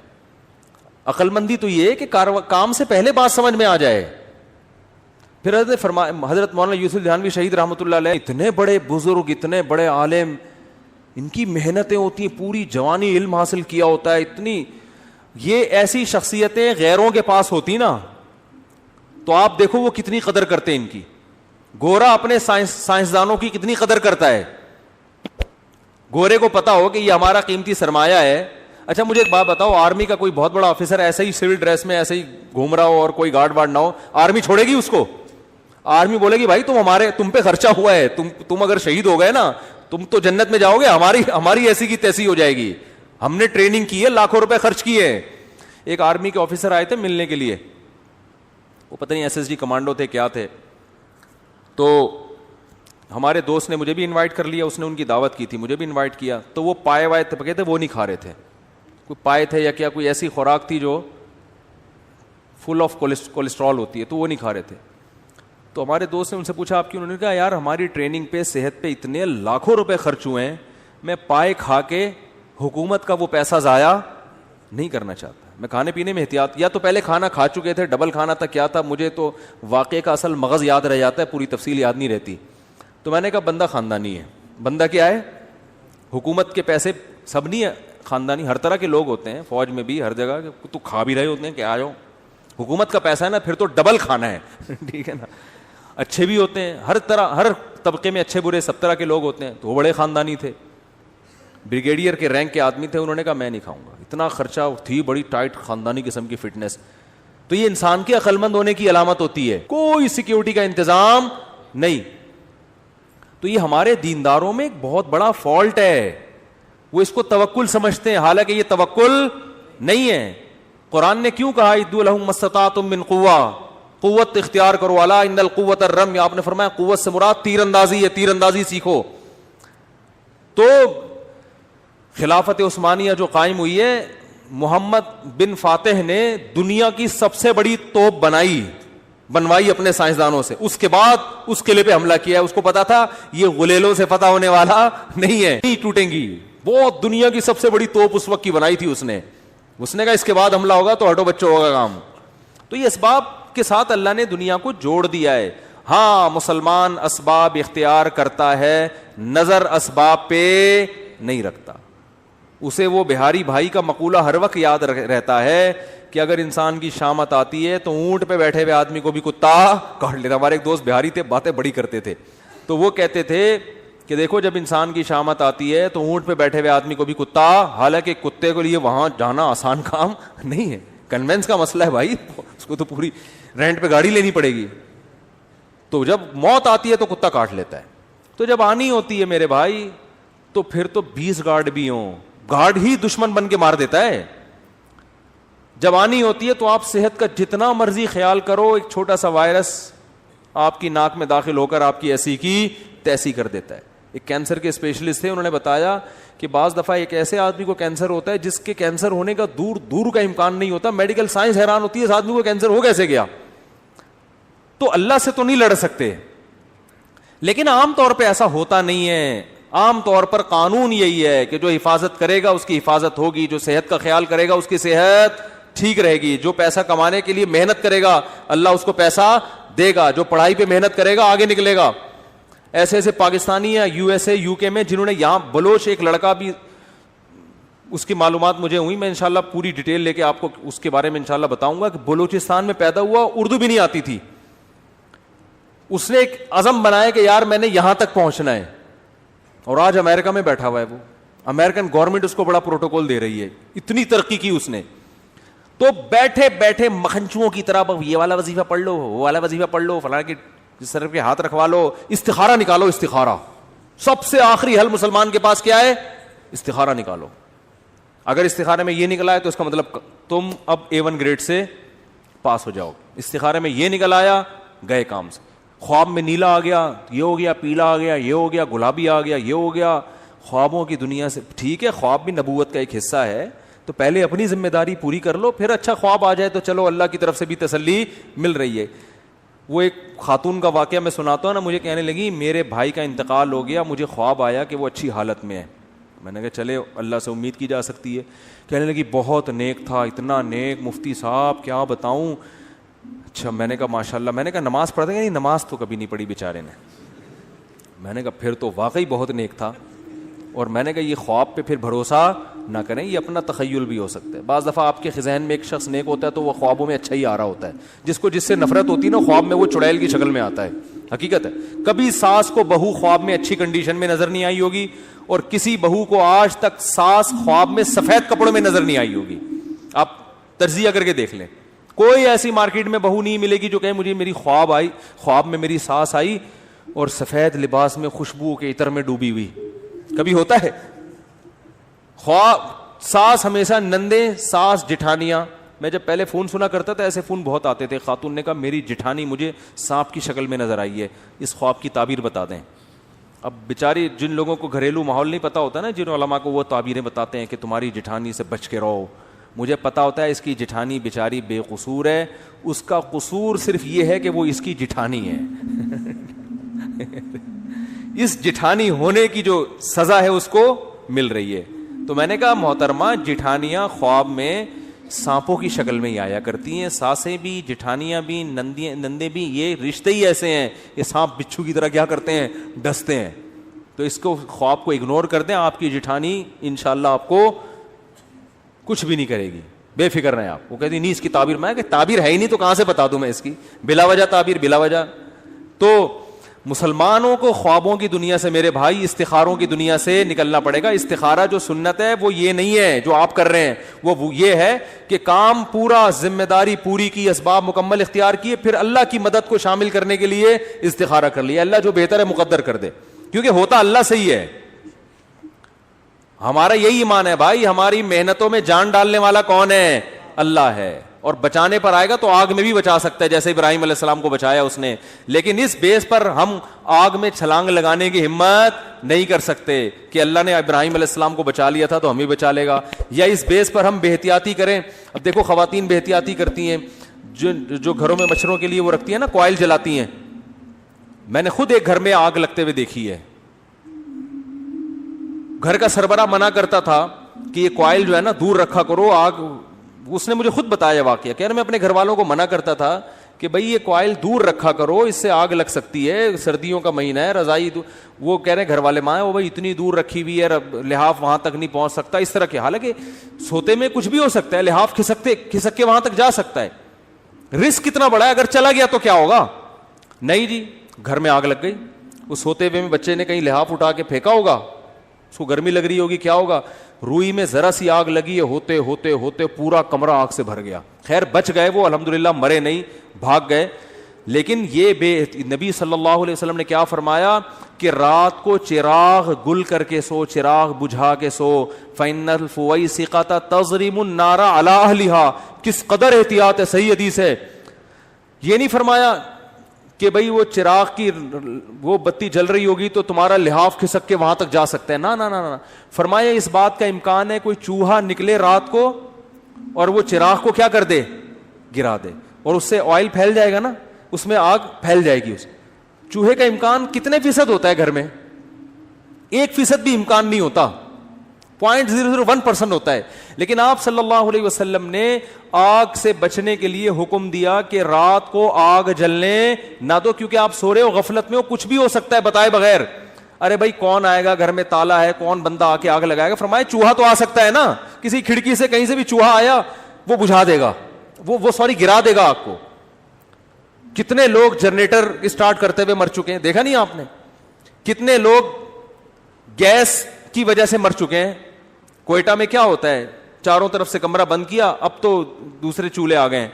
عقل مندی تو یہ ہے کہ کام سے پہلے بات سمجھ میں آ جائے. پھر حضرت نے فرمایا, حضرت مولانا یوسف دھیانوی شہید رحمۃ اللہ علیہ, اتنے بڑے بزرگ, اتنے بڑے عالم, ان کی محنتیں ہوتی ہیں, پوری جوانی علم حاصل کیا ہوتا ہے, اتنی یہ ایسی شخصیتیں غیروں کے پاس ہوتی نا تو آپ دیکھو وہ کتنی قدر کرتے ہیں ان کی. گورا اپنے سائنسدانوں کی کتنی قدر کرتا ہے. گورے کو پتا ہو کہ یہ ہمارا قیمتی سرمایہ ہے. اچھا مجھے ایک بات بتاؤ, آرمی کا کوئی بہت بڑا آفیسر ایسے ہی سول ڈریس میں ایسے ہی گھوم رہا ہو اور کوئی گارڈ وارڈ نہ ہو, آرمی چھوڑے گی اس کو؟ آرمی بولے گی بھائی تم پہ خرچہ ہوا ہے, تم اگر شہید ہو گئے نا تم تو جنت میں جاؤ گے, ہماری ایسی کی تیسی ہو جائے گی, ہم نے ٹریننگ کی ہے, لاکھوں روپے خرچ کیے ہیں. ایک آرمی کے آفیسر آئے تھے ملنے کے لیے, وہ پتہ نہیں SSG کمانڈو تھے کیا تھے. تو ہمارے دوست نے مجھے بھی انوائٹ کر لیا, اس نے ان کی دعوت کی تھی, مجھے بھی انوائٹ کیا, تو وہ پائے وائے پکے تھے وہ نہیں کھا رہے تھے, کوئی پائے تھے یا کیا کوئی ایسی خوراک تھی جو فل آف کولیسٹرول ہوتی ہے, تو وہ نہیں کھا رہے تھے. تو ہمارے دوست نے ان سے پوچھا آپ کیوں؟ انہوں نے کہا یار ہماری ٹریننگ پہ صحت پہ اتنے لاکھوں روپے خرچ ہوئے ہیں, میں پائے کھا کے حکومت کا وہ پیسہ ضائع نہیں کرنا چاہتا. میں کھانے پینے میں احتیاط, یا تو پہلے کھانا کھا چکے تھے, ڈبل کھانا تھا, کیا تھا, مجھے تو واقعے کا اصل مغز یاد رہ جاتا ہے, پوری تفصیل یاد نہیں رہتی. تو میں نے کہا بندہ خاندانی ہے. بندہ کیا ہے؟ حکومت کے پیسے سب نہیں ہے خاندانی, ہر طرح کے لوگ ہوتے ہیں, فوج میں بھی ہر جگہ, تو کھا بھی رہے ہوتے ہیں کہ آ جاؤ, حکومت کا پیسہ ہے نا, پھر تو ڈبل کھانا ہے. ٹھیک ہے نا. اچھے بھی ہوتے ہیں, ہر طرح ہر طبقے میں اچھے برے سب طرح کے لوگ ہوتے ہیں. تو وہ بڑے خاندانی تھے, بریگیڈیئر کے رینک کے آدمی تھے. انہوں نے کہا میں نہیں کھاؤں گا, اتنا خرچہ تھی, بڑی ٹائٹ خاندانی قسم کی فٹنس. تو یہ انسان کے عقل مند ہونے کی علامت ہوتی ہے, کوئی سیکیورٹی کا انتظام نہیں. تو یہ ہمارے دینداروں میں ایک بہت بڑا فالٹ ہے, وہ اس کو توکل سمجھتے ہیں, حالانکہ یہ توکل نہیں ہے. قرآن نے کیوں کہا ادوا لہم ما استطعتم من قوہ, قوت اختیار کرو, الا ان القوۃ الرمی, آپ نے فرمایا قوت سے مراد تیر اندازی ہے, تیر اندازی سیکھو. تو خلافت عثمانیہ جو قائم ہوئی ہے, محمد بن فاتح نے دنیا کی سب سے بڑی توپ بنوائی اپنے سائنسدانوں سے, اس کے بعد اس قلعے پہ حملہ کیا ہے. اس کو پتا تھا یہ غلیلوں سے فتح ہونے والا نہیں ہے, نہیں ٹوٹیں گی. بہت دنیا کی سب سے بڑی توپ اس وقت کی بنائی تھی اس نے کہا اس کے بعد حملہ ہوگا تو ہٹو بچوں ہوگا کام. تو یہ اسباب کے ساتھ اللہ نے دنیا کو جوڑ دیا ہے. ہاں مسلمان اسباب اختیار کرتا ہے, نظر اسباب پہ نہیں رکھتا. اسے وہ بہاری بھائی کا مقولہ ہر وقت یاد رہتا ہے کہ اگر انسان کی شامت آتی ہے تو اونٹ پہ بیٹھے ہوئے آدمی کو بھی کتا کاٹ لیتا. ہمارے ایک دوست بہاری تھے, باتیں بڑی کرتے تھے, تو وہ کہتے تھے کہ دیکھو جب انسان کی شامت آتی ہے تو اونٹ پہ بیٹھے ہوئے آدمی کو بھی کتا, حالانکہ کتے کے لیے وہاں جانا آسان کام نہیں ہے, کنوینس کا مسئلہ ہے بھائی, اس کو تو پوری رینٹ پہ گاڑی لینی پڑے گی. تو جب موت آتی ہے تو کتا کاٹ لیتا ہے. تو جب آنی ہوتی ہے میرے بھائی تو پھر تو 20 گارڈ بھی ہوں, گارڈ ہی دشمن بن کے مار دیتا ہے. جب آنی ہوتی ہے تو آپ صحت کا جتنا مرضی خیال کرو, ایک چھوٹا سا وائرس آپ کی ناک میں داخل ہو کر آپ کی ایسی کی تیسی کر دیتا ہے. ایک کینسر کے اسپیشلسٹ تھے, انہوں نے بتایا کہ بعض دفعہ ایک ایسے آدمی کو کینسر ہوتا ہے جس کے کینسر ہونے کا دور دور کا امکان نہیں ہوتا. میڈیکل سائنس حیران ہوتی ہے اس آدمی کو کینسر ہو کیسے گیا. تو اللہ سے تو نہیں لڑ سکتے, لیکن عام طور پہ ایسا ہوتا نہیں ہے. عام طور پر قانون یہی ہے کہ جو حفاظت کرے گا اس کی حفاظت ہوگی, جو صحت کا خیال کرے گا اس کی صحت ٹھیک رہے گی, جو پیسہ کمانے کے لیے محنت کرے گا اللہ اس کو پیسہ دے گا, جو پڑھائی پہ محنت کرے گا آگے نکلے گا. ایسے ایسے پاکستانی یا یو ایس اے یو کے میں جنہوں نے, یہاں بلوچ ایک لڑکا بھی, اس کی معلومات مجھے ہوئی, میں انشاءاللہ پوری ڈیٹیل لے کے آپ کو اس کے بارے میں انشاءاللہ بتاؤں گا, کہ بلوچستان میں پیدا ہوا, اردو بھی نہیں آتی تھی. اس نے ایک عزم بنایا کہ یار میں نے یہاں تک پہنچنا ہے, اور آج امریکہ میں بیٹھا ہوا ہے. وہ امریکن گورنمنٹ اس کو بڑا پروٹوکول دے رہی ہے, اتنی ترقی کی اس نے. تو بیٹھے بیٹھے مکھنچوؤں کی طرح یہ والا وظیفہ پڑھ لو, وہ والا وظیفہ پڑھ لو, فلاں کی سر پہ ہاتھ رکھوا لو, استخارہ نکالو. استخارہ سب سے آخری حل مسلمان کے پاس کیا ہے؟ استخارہ نکالو. اگر استخارے میں یہ نکلا ہے تو اس کا مطلب تم اب A1 گریڈ سے پاس ہو جاؤ. استخارے میں یہ نکل آیا, گئے کام سے. خواب میں نیلا آ گیا, یہ ہو گیا, پیلا آ گیا, یہ ہو گیا, گلابی آ گیا, یہ ہو گیا. خوابوں کی دنیا سے ٹھیک ہے, خواب بھی نبوت کا ایک حصہ ہے, تو پہلے اپنی ذمہ داری پوری کر لو, پھر اچھا خواب آ جائے تو چلو اللہ کی طرف سے بھی تسلی مل رہی ہے. وہ ایک خاتون کا واقعہ میں سناتا ہوں نا, مجھے کہنے لگی میرے بھائی کا انتقال ہو گیا, مجھے خواب آیا کہ وہ اچھی حالت میں ہے. میں نے کہا چلے اللہ سے امید کی جا سکتی ہے. کہنے لگی بہت نیک تھا, اتنا نیک مفتی صاحب کیا بتاؤں. اچھا, میں نے کہا ماشاء اللہ. میں نے کہا نماز پڑھتے ہیں؟ نہیں, نماز تو کبھی نہیں پڑھی بیچارے نے. میں نے کہا پھر تو واقعی بہت نیک تھا. اور میں نے کہا یہ خواب پہ پھر بھروسہ نہ کریں, یہ اپنا تخیل بھی ہو سکتا ہے. بعض دفعہ آپ کے ذہن میں ایک شخص نیک ہوتا ہے تو وہ خوابوں میں اچھا ہی آ رہا ہوتا ہے. جس سے نفرت ہوتی ہے نا, خواب میں وہ چڑیل کی شکل میں آتا ہے. حقیقت ہے, کبھی ساس کو بہو خواب میں اچھی کنڈیشن میں نظر نہیں آئی ہوگی, اور کسی بہو کو آج تک ساس خواب میں سفید کپڑوں میں نظر نہیں آئی ہوگی. آپ تجزیہ کر کے دیکھ لیں, کوئی ایسی مارکیٹ میں بہو نہیں ملے گی جو کہے مجھے میری خواب میں میری ساس آئی اور سفید لباس میں خوشبو کے عطر میں ڈوبی ہوئی. کبھی ہوتا ہے؟ خواب ساس ہمیشہ نندے, ساس جٹھانیاں. میں جب پہلے فون سنا کرتا تھا ایسے فون بہت آتے تھے. خاتون نے کہا میری جٹھانی مجھے سانپ کی شکل میں نظر آئی ہے, اس خواب کی تعبیر بتا دیں. اب بیچاری جن لوگوں کو گھریلو ماحول نہیں پتہ ہوتا نا، جن علماء کو وہ تعبیریں بتاتے ہیں کہ تمہاری جٹھانی سے بچ کے رہو، مجھے پتہ ہوتا ہے اس کی جٹھانی بیچاری بے قصور ہے، اس کا قصور صرف یہ ہے کہ وہ اس کی جٹھانی ہے اس جٹھانی ہونے کی جو سزا ہے اس کو مل رہی ہے. تو میں نے کہا محترمہ، جٹھانیاں خواب میں سانپوں کی شکل میں ہی آیا کرتی ہیں، ساسیں بھی، جٹھانیاں بھی، نندے بھی، یہ رشتے ہی ایسے ہیں، یہ سانپ بچھو کی طرح کیا کرتے ہیں، ڈستے ہیں. تو اس کو خواب کو اگنور کر دیں، آپ کی جٹھانی انشاءاللہ آپ کو کچھ بھی نہیں کرے گی، بے فکر رہیں آپ. وہ کہتی نہیں اس کی تعبیر، میں کہ تعبیر ہے ہی نہیں تو کہاں سے بتا دوں میں اس کی، بلا وجہ تعبیر، بلا وجہ. تو مسلمانوں کو خوابوں کی دنیا سے میرے بھائی، استخاروں کی دنیا سے نکلنا پڑے گا. استخارہ جو سنت ہے وہ یہ نہیں ہے جو آپ کر رہے ہیں، وہ یہ ہے کہ کام پورا، ذمہ داری پوری کی، اسباب مکمل اختیار کیے، پھر اللہ کی مدد کو شامل کرنے کے لیے استخارہ کر لیا، اللہ جو بہتر ہے مقدر کر دے، کیونکہ ہوتا اللہ سے ہی ہے. ہمارا یہی ایمان ہے بھائی، ہماری محنتوں میں جان ڈالنے والا کون ہے؟ اللہ ہے. اور بچانے پر آئے گا تو آگ میں بھی بچا سکتا ہے، جیسے ابراہیم علیہ السلام کو بچایا اس نے. لیکن اس بیس پر ہم آگ میں چھلانگ لگانے کی ہمت نہیں کر سکتے کہ اللہ نے ابراہیم علیہ السلام کو بچا لیا تھا تو ہم بھی بچا لے گا. یا اس بیس پر ہم بے احتیاطی کریں. اب دیکھو خواتین بے احتیاطی کرتی ہیں، جو گھروں میں مچھروں کے لیے وہ رکھتی ہیں نا، کوائل جلاتی ہیں. میں نے خود ایک گھر میں آگ لگتے ہوئے دیکھی ہے. گھر کا سربراہ منع کرتا تھا کہ یہ کوائل جو ہے نا دور رکھا کرو، آگ. اس نے مجھے خود بتایا واقعہ، کہہ رہے میں اپنے گھر والوں کو منع کرتا تھا کہ بھائی یہ کوائل دور رکھا کرو، اس سے آگ لگ سکتی ہے، سردیوں کا مہینہ ہے، رضائی وہ کہہ رہے ہیں گھر والے ماں وہ بھائی اتنی دور رکھی ہوئی ہے، لحاف وہاں تک نہیں پہنچ سکتا، اس طرح کے. حالانکہ سوتے میں کچھ بھی ہو سکتا ہے، لحاف کھسک کے وہاں تک جا سکتا ہے. رسک کتنا بڑا ہے، اگر چلا گیا تو کیا ہوگا؟ نہیں جی، گھر میں آگ لگ گئی. اس سوتے ہوئے میں بچے نے کہیں لحاف اٹھا کے پھینکا ہوگا، اس کو گرمی لگ رہی ہوگی، کیا ہوگا؟ روئی میں ذرا سی آگ لگی ہے، ہوتے ہوتے ہوتے پورا کمرہ آگ سے بھر گیا. خیر بچ گئے وہ، الحمدللہ مرے نہیں، بھاگ گئے. لیکن یہ نبی صلی اللہ علیہ وسلم نے کیا فرمایا کہ رات کو چراغ گل کر کے سو، چراغ بجھا کے سو. فَإِنَّ الْفُوَيْسِقَةَ تَضْرِمُ النَّارَ عَلَىٰ أَهْلِهَا. کس قدر احتیاط ہے، صحیح حدیث ہے. یہ نہیں فرمایا کہ بھئی وہ چراغ کی وہ بتی جل رہی ہوگی تو تمہارا لحاف کھسک کے وہاں تک جا سکتا ہے، نہ نہ نہ. فرمایا اس بات کا امکان ہے کوئی چوہا نکلے رات کو اور وہ چراغ کو کیا کر دے، گرا دے، اور اس سے آئل پھیل جائے گا نا، اس میں آگ پھیل جائے گی. اس چوہے کا امکان کتنے فیصد ہوتا ہے گھر میں؟ 1% بھی امکان نہیں ہوتا، 0.001% ہوتا ہے. لیکن آپ صلی اللہ علیہ وسلم نے آگ سے بچنے کے لیے حکم دیا کہ رات کو آگ جلنے نہ دو، کیونکہ آپ سو رہے ہو، غفلت میں ہو، کچھ بھی ہو سکتا ہے بتائے بغیر. ارے بھائی کون آئے گا، گھر میں تالا ہے، کون بندہ آ کے آگ لگائے گا؟ فرمایا چوہا تو آ سکتا ہے نا، کسی کھڑکی سے کہیں سے بھی چوہا آیا وہ بجھا دے گا، وہ گرا دے گا آگ کو. کتنے لوگ جنریٹر اسٹارٹ کرتے ہوئے مر چکے ہیں، دیکھا نہیں آپ نے؟ کتنے لوگ گیس کی وجہ سے مر چکے ہیں. کوئٹہ میں کیا ہوتا ہے، چاروں طرف سے کمرہ بند کیا، اب تو دوسرے چولہے آ گئے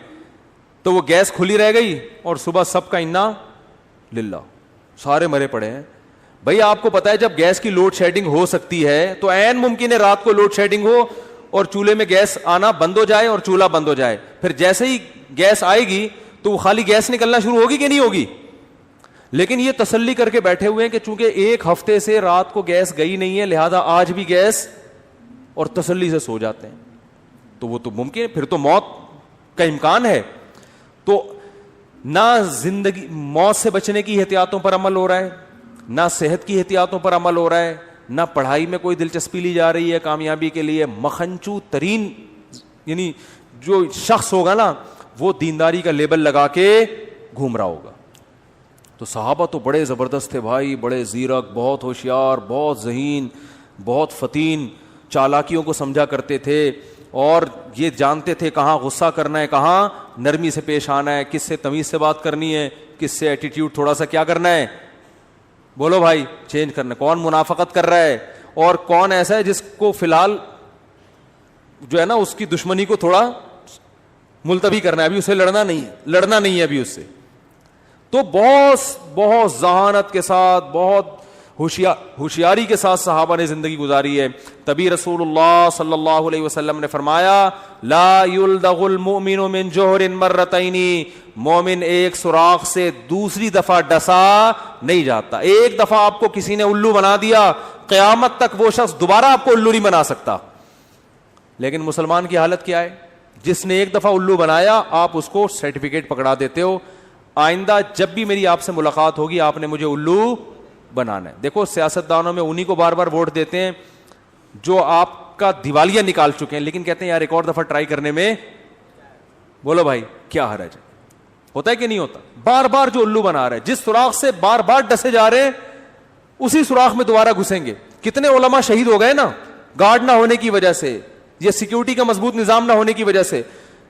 تو وہ گیس کھلی رہ گئی اور صبح سب کا انا للہ، سارے مرے پڑے ہیں. بھئی آپ کو پتا ہے جب گیس کی لوڈ شیڈنگ ہو سکتی ہے تو عین ممکن ہے رات کو لوڈ شیڈنگ ہو اور چولہے میں گیس آنا بند ہو جائے اور چولہا بند ہو جائے. پھر جیسے ہی گیس آئے گی تو وہ خالی گیس نکلنا شروع ہوگی کہ نہیں ہوگی؟ لیکن یہ تسلی کر کے بیٹھے ہوئے ہیں کہ چونکہ ایک ہفتے سے رات کو گیس گئی نہیں ہے لہذا آج بھی گیس، اور تسلی سے سو جاتے ہیں. تو وہ تو ممکن ہے، پھر تو موت کا امکان ہے. تو نہ زندگی موت سے بچنے کی احتیاطوں پر عمل ہو رہا ہے، نہ صحت کی احتیاطوں پر عمل ہو رہا ہے، نہ پڑھائی میں کوئی دلچسپی لی جا رہی ہے کامیابی کے لیے. مخنچو ترین یعنی جو شخص ہوگا نا وہ دینداری کا لیبل لگا کے گھوم رہا ہوگا. تو صحابہ تو بڑے زبردست تھے بھائی، بڑے زیرک، بہت ہوشیار، بہت ذہین، بہت فتین، چالاکیوں کو سمجھا کرتے تھے اور یہ جانتے تھے کہاں غصہ کرنا ہے، کہاں نرمی سے پیش آنا ہے، کس سے تمیز سے بات کرنی ہے، کس سے ایٹیٹیوڈ تھوڑا سا کیا کرنا ہے، بولو بھائی چینج کرنا ہے، کون منافقت کر رہا ہے اور کون ایسا ہے جس کو فی الحال جو ہے نا اس کی دشمنی کو تھوڑا ملتوی کرنا ہے، ابھی اسے لڑنا نہیں ہے ابھی اس سے. تو بہت ذہانت کے ساتھ، بہت ہوشیاری کے ساتھ صحابہ نے زندگی گزاری ہے. تبھی رسول اللہ صلی اللہ علیہ وسلم نے فرمایا لا یلدغ المؤمن من جوہر مرتین, مومن ایک سوراخ سے دوسری دفعہ ڈسا نہیں جاتا. ایک دفعہ آپ کو کسی نے الو بنا دیا, قیامت تک وہ شخص دوبارہ آپ کو الو نہیں بنا سکتا. لیکن مسلمان کی حالت کیا ہے؟ جس نے ایک دفعہ الو بنایا آپ اس کو سرٹیفکیٹ پکڑا دیتے ہو, آئندہ جب بھی میری آپ سے ملاقات ہوگی آپ نے مجھے الو بنانا ہے. دیکھو سیاستدانوں میں انہی کو بار بار ووٹ دیتے ہیں جو آپ کا دیوالیہ نکال چکے ہیں, لیکن کہتے ہیں یار ایک اور دفعہ ٹرائی کرنے میں, بولو بھائی کیا حرج ہے؟ ہوتا ہے کہ نہیں ہوتا؟ بار بار جو الو بنا رہے ہیں, جس سوراخ سے بار بار ڈسے جا رہے ہیں اسی سوراخ میں دوبارہ گھسیں گے. کتنے علماء شہید ہو گئے نا, گارڈ نہ ہونے کی وجہ سے, یہ سیکیورٹی کا مضبوط نظام نہ ہونے کی وجہ سے.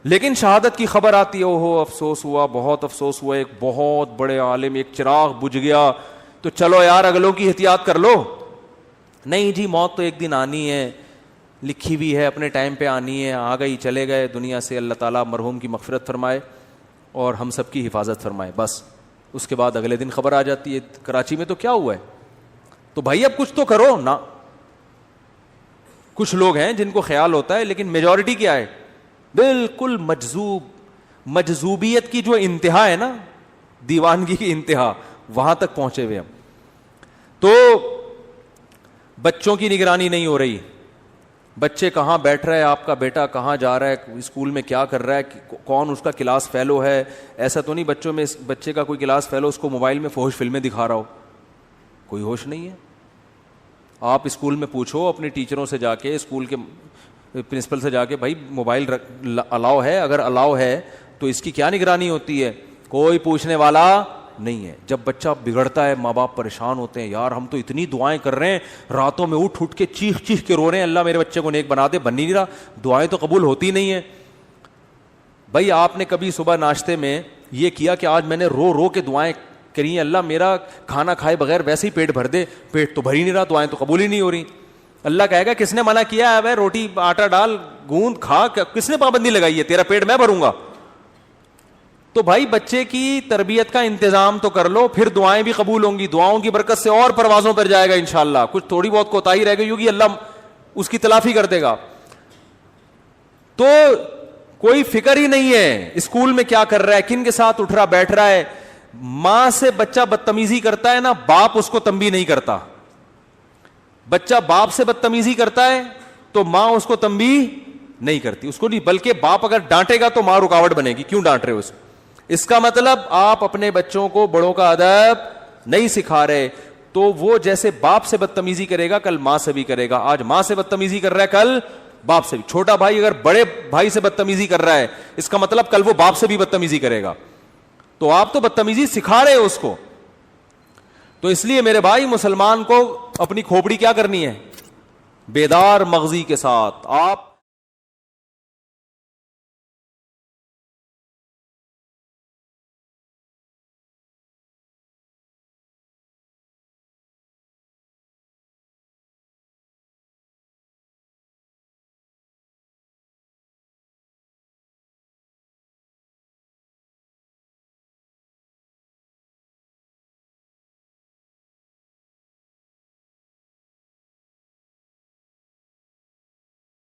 لیکن شہادت کی خبر آتی ہے, اوہو افسوس ہوا, بہت افسوس ہوا, ایک بہت بڑے عالم, ایک چراغ بجھ گیا, تو چلو یار اگلوں کی احتیاط کر لو. نہیں جی موت تو ایک دن آنی ہے, لکھی بھی ہے, اپنے ٹائم پہ آنی ہے, آ گئی چلے گئے دنیا سے. اللہ تعالیٰ مرحوم کی مغفرت فرمائے اور ہم سب کی حفاظت فرمائے. بس اس کے بعد اگلے دن خبر آ جاتی ہے کراچی میں تو کیا ہوا ہے. تو بھائی اب کچھ تو کرو نا. کچھ لوگ ہیں جن کو خیال ہوتا ہے, لیکن میجورٹی کیا ہے؟ بالکل مجذوب. مجذوبیت کی جو انتہا ہے نا, دیوانگی کی انتہا, وہاں تک پہنچے ہوئے ہم. تو بچوں کی نگرانی نہیں ہو رہی. بچے کہاں بیٹھ رہا ہے, آپ کا بیٹا کہاں جا رہا ہے, اسکول میں کیا کر رہا ہے, کون اس کا کلاس فیلو ہے. ایسا تو نہیں بچوں میں بچے کا کوئی کلاس فیلو اس کو موبائل میں فحش فلمیں دکھا رہا ہو, کوئی ہوش نہیں ہے. آپ اسکول میں پوچھو اپنے ٹیچروں سے جا کے, اسکول کے پرنسپل سے جا کے, بھائی موبائل الاؤ ہے؟ اگر الاؤ ہے تو اس کی کیا نگرانی ہوتی ہے؟ کوئی پوچھنے والا نہیں ہے. جب بچہ بگڑتا ہے ماں باپ پریشان ہوتے ہیں, یار ہم تو اتنی دعائیں کر رہے ہیں, راتوں میں اٹھ کے چیخ چیخ کے رو رہے ہیں, اللہ میرے بچے کو نیک بنا دے, بن نہیں رہا, دعائیں تو قبول ہوتی نہیں ہیں. بھائی آپ نے کبھی صبح ناشتے میں یہ کیا کہ آج میں نے رو رو کے دعائیں کری, اللہ میرا کھانا کھائے بغیر ویسے ہی پیٹ بھر دے, پیٹ تو بھر ہی نہیں رہا, دعائیں تو قبول ہی نہیں ہو رہی. اللہ کہے گا کس نے منع کیا ہے؟ روٹی آٹا ڈال, گوند کھا, کس نے پابندی لگائی ہے؟ تیرا پیٹ میں بھروں گا. تو بھائی بچے کی تربیت کا انتظام تو کر لو, پھر دعائیں بھی قبول ہوں گی, دعاؤں کی برکت سے اور پروازوں پر جائے گا انشاءاللہ. کچھ تھوڑی بہت کوتاہی رہ گئی ہوگی, اللہ اس کی تلافی کر دے گا. تو کوئی فکر ہی نہیں ہے اسکول میں کیا کر رہا ہے, کن کے ساتھ اٹھ رہا بیٹھ رہا ہے. ماں سے بچہ بدتمیزی کرتا ہے نا, باپ اس کو تنبیہ نہیں کرتا. بچہ باپ سے بدتمیزی کرتا ہے تو ماں اس کو تنبیہ نہیں کرتی, اس کو نہیں, بلکہ باپ اگر ڈانٹے گا تو ماں رکاوٹ بنے گی, کیوں ڈانٹ رہے ہو اسے. اس کا مطلب آپ اپنے بچوں کو بڑوں کا ادب نہیں سکھا رہے, تو وہ جیسے باپ سے بدتمیزی کرے گا کل ماں سے بھی کرے گا. آج ماں سے بدتمیزی کر رہا ہے, کل باپ سے بھی. چھوٹا بھائی اگر بڑے بھائی سے بدتمیزی کر رہا ہے, اس کا مطلب کل وہ باپ سے بھی بدتمیزی کرے گا. تو آپ تو بدتمیزی سکھا رہے ہو اس کو. تو اس لیے میرے بھائی مسلمان کو اپنی کھوپڑی کیا کرنی ہے؟ بیدار مغزی کے ساتھ. آپ